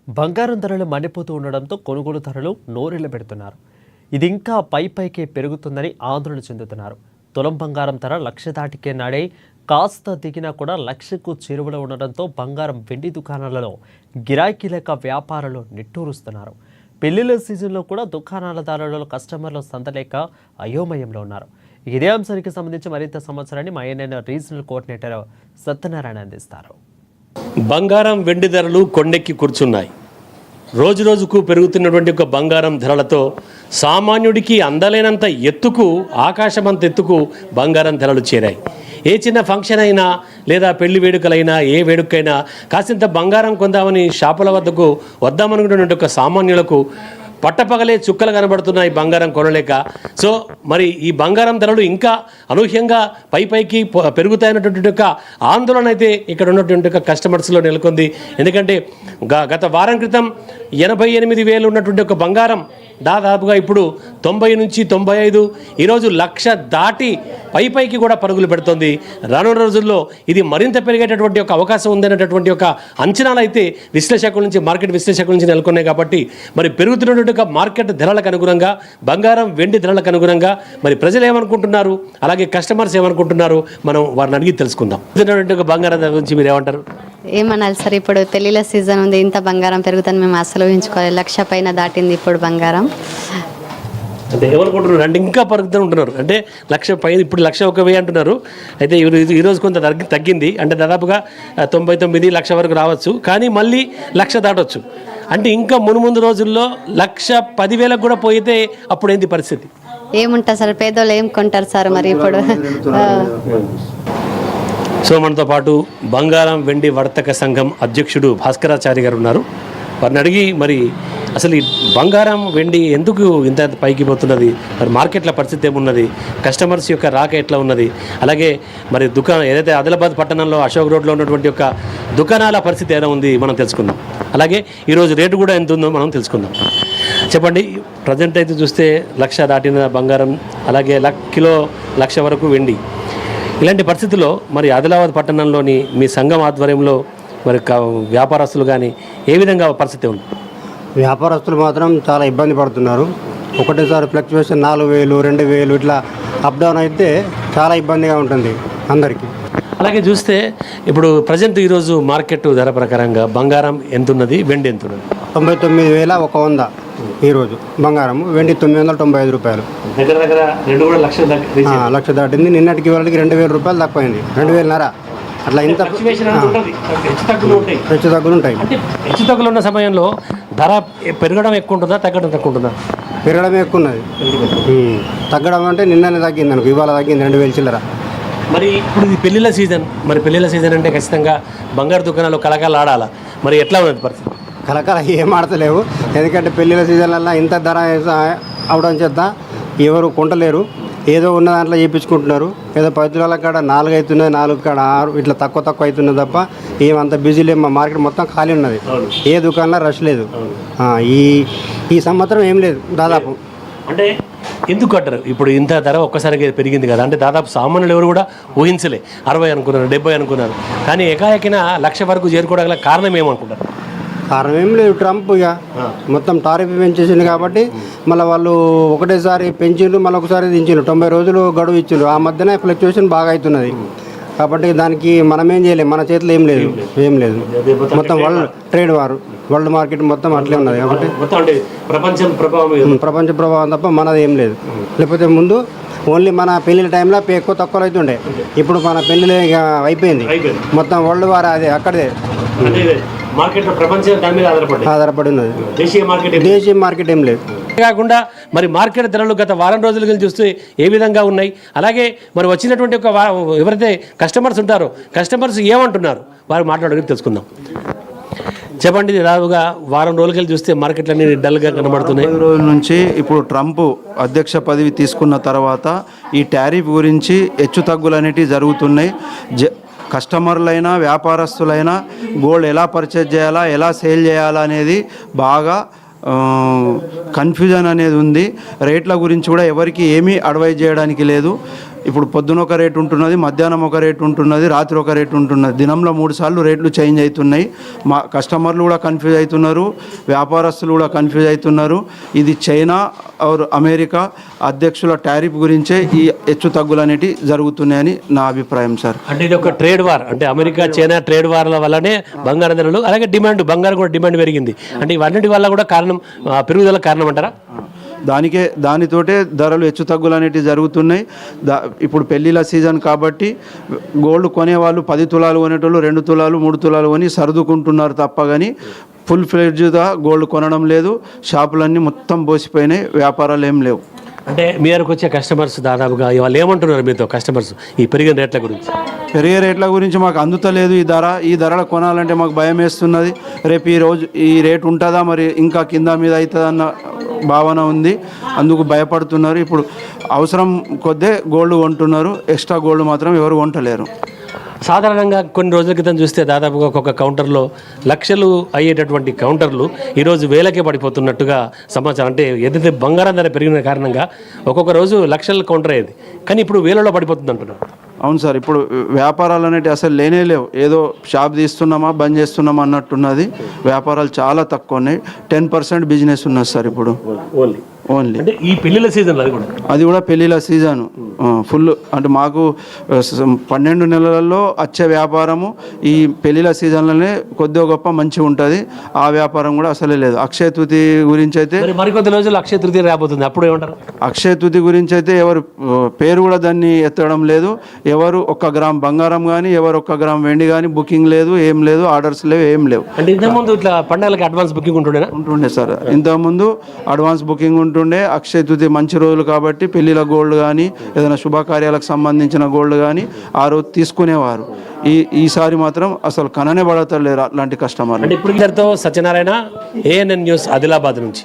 బంగారం ధరలు మండిపోతూ ఉండడంతో కొనుగోలుదారులు నోరెళ్లబెడుతున్నారు. ఇది ఇంకా పైకే పెరుగుతుందని ఆందోళన చెందుతున్నారు. తులం బంగారం ధర 1,00,000 దాటికే నాడే కాస్త దిగినా కూడా 1,00,000కు చేరువలో ఉండడంతో బంగారం వెండి దుకాణాలలో గిరాకీ లేక వ్యాపారులు నిట్టూరుస్తున్నారు. పెళ్లిళ్ల సీజన్లో కూడా దుకాణాలదారులలో కస్టమర్లు సందలేక అయోమయంలో ఉన్నారు. ఇదే అంశానికి సంబంధించి మరింత సమాచారాన్ని మా ఏఎన్ఎన్ రీజనల్ కోఆర్డినేటర్ సత్యనారాయణ అందిస్తారు. బంగారం వెండి ధరలు కొండెక్కి కూర్చున్నాయి. రోజు రోజుకు పెరుగుతున్నటువంటి ఒక బంగారం ధరలతో సామాన్యుడికి అందలేనంత ఎత్తుకు, ఆకాశమంత ఎత్తుకు బంగారం ధరలు చేరాయి. ఏ చిన్న ఫంక్షన్ అయినా లేదా పెళ్లి వేడుకలైనా ఏ వేడుకైనా కాసింత బంగారం కొందామని షాపుల వద్దకు వద్దామనుకున్నటువంటి ఒక సామాన్యులకు పట్టపగలే చుక్కలు కనబడుతున్నాయి బంగారం కొనలేక. సో మరి ఈ బంగారం ధరలు ఇంకా అనూహ్యంగా పైకి పెరుగుతాయన్నటువంటి ఒక ఆందోళన అయితే ఇక్కడ ఉన్నటువంటి ఒక కస్టమర్స్లో నెలకొంది. ఎందుకంటే గత వారం క్రితం 88,000 ఉన్నటువంటి ఒక బంగారం దాదాపుగా ఇప్పుడు 90 నుంచి 95, ఈరోజు 1,00,000 దాటి పైకి కూడా పరుగులు పెడుతుంది. రానున్న రోజుల్లో ఇది మరింత పెరిగేటటువంటి ఒక అవకాశం ఉందనేటటువంటి ఒక అంచనాలు అయితే విశ్లేషకుల నుంచి, మార్కెట్ విశ్లేషకుల నుంచి నెలకొన్నాయి. కాబట్టి మరి పెరుగుతున్నటువంటి ఒక మార్కెట్ ధరలకు అనుగుణంగా, బంగారం వెండి ధరలకు అనుగుణంగా మరి ప్రజలు ఏమనుకుంటున్నారు, అలాగే కస్టమర్స్ ఏమనుకుంటున్నారు, మనం వారిని అడిగి తెలుసుకుందాం. ఒక బంగారం ధర గురించి మీరు ఏమంటారు? ఏమనాలి సార్, ఇప్పుడు పెళ్లిళ్ళ సీజన్ ఉంది, ఇంత బంగారం పెరుగుతుంది మేము అసలు ఊహించుకోవాలి. 1,00,000 పైన దాటింది ఇప్పుడు బంగారం. అంటే ఏమనుకుంటున్నారు అంటే ఇంకా పరుగుతూ ఉంటున్నారు. అంటే 1,00,000 పైన, ఇప్పుడు 1,01,000 అంటున్నారు. అయితే ఈరోజు కొంత తగ్గింది. అంటే దాదాపుగా 99 లక్ష వరకు రావచ్చు, కానీ మళ్ళీ 1,00,000 దాటవచ్చు. అంటే ఇంకా ముందు రోజుల్లో 1,10,000 కూడా పోయితే అప్పుడు ఏంటి పరిస్థితి? ఏముంటుంది సార్, పేదోళ్ళు ఏం కొంటారు సార్ మరి ఇప్పుడు. సో మనతో పాటు బంగారం వెండి వర్తక సంఘం అధ్యక్షుడు భాస్కరాచారి గారు ఉన్నారు. వారిని అడిగి మరి అసలు ఈ బంగారం వెండి ఎందుకు ఇంత పైకి పోతున్నది, మరి మార్కెట్ల పరిస్థితి ఏమున్నది, కస్టమర్స్ యొక్క రాక ఎట్లా ఉన్నది, అలాగే మరి దుకాణం ఏదైతే ఆదిలాబాద్ పట్టణంలో అశోక్ రోడ్లో ఉన్నటువంటి యొక్క దుకాణాల పరిస్థితి ఎలా ఉంది మనం తెలుసుకుందాం. అలాగే ఈరోజు రేటు కూడా ఎంత ఉందో మనం తెలుసుకుందాం. చెప్పండి, ప్రజెంట్ అయితే చూస్తే 1,00,000 దాటిన బంగారం, అలాగే కిలో 1,00,000 వరకు వెండి. ఇలాంటి పరిస్థితుల్లో మరి ఆదిలాబాద్ పట్టణంలోని మీ సంఘం ఆధ్వర్యంలో మరి వ్యాపారస్తులు కానీ ఏ విధంగా పరిస్థితి ఉంది? వ్యాపారస్తులు మాత్రం చాలా ఇబ్బంది పడుతున్నారు. ఒకటేసారి ఫ్లక్చువేషన్ 4,000, 2,000 ఇట్లా అప్ డౌన్ అయితే చాలా ఇబ్బందిగా ఉంటుంది అందరికీ. అలాగే చూస్తే ఇప్పుడు ప్రజెంట్ ఈరోజు మార్కెట్ ధర ప్రకారంగా బంగారం ఎంత ఉన్నది, వెండి ఎంత ఉన్నది? 99,100 ఈరోజు బంగారం, వెండి 995 రూపాయలు. దగ్గర 1,00,000 దాటింది. నిన్నటికి వాళ్ళకి 2,000 రూపాయలు తక్కువైంది, 2,500 అట్లా. ఇంత హెచ్చు తగ్గులు ఉంటాయి. హెచ్చు తగ్గులు ఉన్న సమయంలో ధర పెరగడం ఎక్కువ ఉంటుందా, తగ్గడం తక్కువ ఉంటుందా? పెరగడమే ఎక్కువ ఉన్నది. తగ్గడం అంటే నిన్ననే తగ్గింది అనుకో, ఇవాళ తగ్గింది 2,000 చిల్లర. మరి ఇప్పుడు ఇది పెళ్లిళ్ళ సీజన్, మరి పెళ్లిళ్ళ సీజన్ అంటే ఖచ్చితంగా బంగారు దుకాణాలు కలకాలు ఆడాలా, మరి ఎట్లా ఉన్నది పరిస్థితి? కలకల ఏం ఆడతలేవు. ఎందుకంటే పెళ్లిళ్ళ సీజన్లలో ఇంత ధర అవడం చేత ఎవరు కొంటలేరు. ఏదో ఉన్న దాంట్లో చేయించుకుంటున్నారు. ఏదో 10 తులాల కాడ 4 అవుతున్నాయి, 4 కాడ 6 ఇట్లా తక్కువ అవుతున్నది తప్ప ఏమంత బిజీ లేదు. మా మార్కెట్ మొత్తం ఖాళీ ఉన్నది, ఏ దుకాణంలో రష్ లేదు. ఈ సంవత్సరం ఏం లేదు దాదాపు. అంటే ఎందుకు అంటారు ఇప్పుడు ఇంత ధర ఒక్కసారిగా పెరిగింది కదా? అంటే దాదాపు సామాన్యులు ఎవరు కూడా ఊహించలే. 60 అనుకున్నారు, 70 అనుకున్నారు, కానీ ఏకాఏకిన 1,00,000 వరకు చేరుకోవడం కారణం ఏమనుకుంటారు? కారణం ఏం లేదు, ట్రంప్ ఇక మొత్తం టారిఫ్ పెంచేసింది కాబట్టి మళ్ళీ వాళ్ళు ఒకటేసారి పెంచిండ్రు, మళ్ళీ ఒకసారి దించిండ్రు. 90 రోజులు గడువు ఇచ్చిండ్రు. ఆ మధ్యన ఫ్లక్చువేషన్ బాగా అవుతున్నది కాబట్టి దానికి మనం ఏం చేయలేము, మన చేతిలో ఏం లేదు. మొత్తం ట్రేడ్ వరల్డ్ మార్కెట్ మొత్తం అట్లే ఉన్నది కాబట్టి ప్రపంచ ప్రభావం తప్ప మనది ఏం లేదు. లేకపోతే ముందు ఓన్లీ మన పెళ్లిల టైంలో ఎక్కువ తక్కువ అవుతుండే, ఇప్పుడు మన పెళ్లిలో ఇక అయిపోయింది. మొత్తం వరల్డ్ వార్ అదే అక్కడే ఆధారపడి ఉన్నది. దేశీయ మార్కెట్ ఏం లేదు. కాకుండా మరి మార్కెట్ ధరలు గత వారం రోజులుగా చూస్తే ఏ విధంగా ఉన్నాయి, అలాగే మరి వచ్చినటువంటి ఒక ఎవరైతే కస్టమర్స్ ఉంటారో కస్టమర్స్ ఏమంటున్నారు వారు మాట్లాడుకుని తెలుసుకుందాం. చెప్పండి, దాదాపుగా వారం రోజులకి చూస్తే మార్కెట్లన్నీ డల్గా కనబడుతున్నాయి. 10 రోజుల నుంచి ఇప్పుడు ట్రంప్ అధ్యక్ష పదవి తీసుకున్న తర్వాత ఈ టారిఫ్ గురించి హెచ్చు తగ్గులు అనేటివి జరుగుతున్నాయి. కస్టమర్లైనా వ్యాపారస్తులైనా గోల్డ్ ఎలా పర్చేజ్ చేయాలా, ఎలా సేల్ చేయాలా అనేది బాగా కన్ఫ్యూజన్ అనేది ఉంది. రేట్ల గురించి కూడా ఎవరికి ఏమీ అడ్వైజ్ చేయడానికి లేదు. ఇప్పుడు పొద్దున ఒక రేటు ఉంటున్నది, మధ్యాహ్నం ఒక రేటు ఉంటున్నది, రాత్రి ఒక రేటు ఉంటున్నది. దినంలో 3 సార్లు రేట్లు చేంజ్ అవుతున్నాయి. మా కస్టమర్లు కూడా కన్ఫ్యూజ్ అవుతున్నారు, వ్యాపారస్తులు కూడా కన్ఫ్యూజ్ అవుతున్నారు. ఇది చైనా ఆర్ అమెరికా అధ్యక్షుల టారిఫ్ గురించే ఈ హెచ్చు తగ్గులు అనేటివి జరుగుతున్నాయని నా అభిప్రాయం సార్. అంటే ఇది ఒక ట్రేడ్ వార్, అంటే అమెరికా చైనా ట్రేడ్ వార్ల వల్లనే బంగారం ధరలు, అలాగే బంగారం కూడా డిమాండ్ పెరిగింది. అంటే ఇవన్నిటి వల్ల కూడా కారణం, పెరుగుదల కారణం అంటారా? దానితోటే ధరలు హెచ్చు తగ్గులు అనేటివి జరుగుతున్నాయి. ఇప్పుడు పెళ్ళిళ్ళ సీజన్ కాబట్టి గోల్డ్ కొనేవాళ్ళు 10 తులాలు కొనేటోళ్ళు 2 తులాలు 3 తులాలు కొని సర్దుకుంటున్నారు తప్ప కానీ ఫుల్ ఫ్లెడ్జ్గా గోల్డ్ కొనడం లేదు. షాపులన్నీ మొత్తం బోసిపోయినాయి, వ్యాపారాలు ఏం లేవు. అంటే మీరకు వచ్చే కస్టమర్స్ దాదాపుగా వాళ్ళు ఏమంటున్నారు మీతో కస్టమర్స్ ఈ పెరిగిన రేట్ల గురించి? పెరిగే రేట్ల గురించి మాకు అందుతలేదు ఈ ధరలు కొనాలంటే మాకు భయం వేస్తున్నది. రేపు ఈ రేటు ఉంటుందా, మరి ఇంకా కింద మీద అవుతుందన్న భావన ఉంది. అందుకు భయపడుతున్నారు. ఇప్పుడు అవసరం కొద్దే గోల్డ్ కొంటున్నారు, ఎక్స్ట్రా గోల్డ్ మాత్రం ఎవరు కొంటలేరు. సాధారణంగా కొన్ని రోజుల క్రితం చూస్తే దాదాపుగా ఒక్కొక్క కౌంటర్లో లక్షలు అయ్యేటటువంటి కౌంటర్లు ఈరోజు వేలకే పడిపోతున్నట్టుగా సమాచారం. అంటే ఏదైతే బంగారం ధర పెరిగిన కారణంగా ఒక్కొక్క రోజు లక్షల కౌంటర్ అయ్యేది, కానీ ఇప్పుడు వేలలో పడిపోతుంది అంటున్నారు. అవును సార్, ఇప్పుడు వ్యాపారాలు అనేవి అసలు లేనే ఏదో షాప్ తీస్తున్నామా బంద్ చేస్తున్నామా అన్నట్టున్నది. వ్యాపారాలు చాలా తక్కువ ఉన్నాయి. 10% బిజినెస్ ఉన్నది సార్ ఇప్పుడు ఓన్లీ. అంటే ఈ పెళ్లిళ్ళ సీజన్ అది కూడా పెళ్లిళ్ళ సీజను ఫుల్. అంటే మాకు 12 నెలలలో వచ్చే వ్యాపారము ఈ పెళ్లిళ్ళ సీజన్లోనే కొద్దిగా గొప్ప మంచిగా ఉంటుంది. ఆ వ్యాపారం కూడా అసలే లేదు. అక్షయ తృతీయ గురించి అయితే మరికొద్ది రోజులు అక్షయ తృతీయ రాబోతుంది, అప్పుడు ఏమంటారు? అక్షయ తృతీయ గురించి అయితే ఎవరు పేరు కూడా దాన్ని ఎత్తడం లేదు. ఎవరు 1 గ్రామ్ బంగారం కానీ ఎవరు 1 గ్రామ్ వెండి కానీ బుకింగ్ లేదు, ఏం లేదు, ఆర్డర్స్ లేవు, ఏం లేవు. అంటే ఇంతకుముందు ఇట్లా పండుగలకి అడ్వాన్స్ బుకింగ్ ఉంటుండే సార్. ఇంతకుముందు అడ్వాన్స్ బుకింగ్ ఉంటుండే. అక్షయ తృతీయ మంచి రోజులు కాబట్టి పెళ్లిల గోల్డ్ కానీ ఏదైనా శుభకార్యాలకు సంబంధించిన గోల్డ్ కానీ ఆ రోజు తీసుకునేవారు. ఈసారి మాత్రం అసలు కననే పడతలేరు అలాంటి కస్టమర్లు. అంటే ఇప్పుడు సత్యనారాయణ, ANN న్యూస్, ఆదిలాబాద్ నుంచి.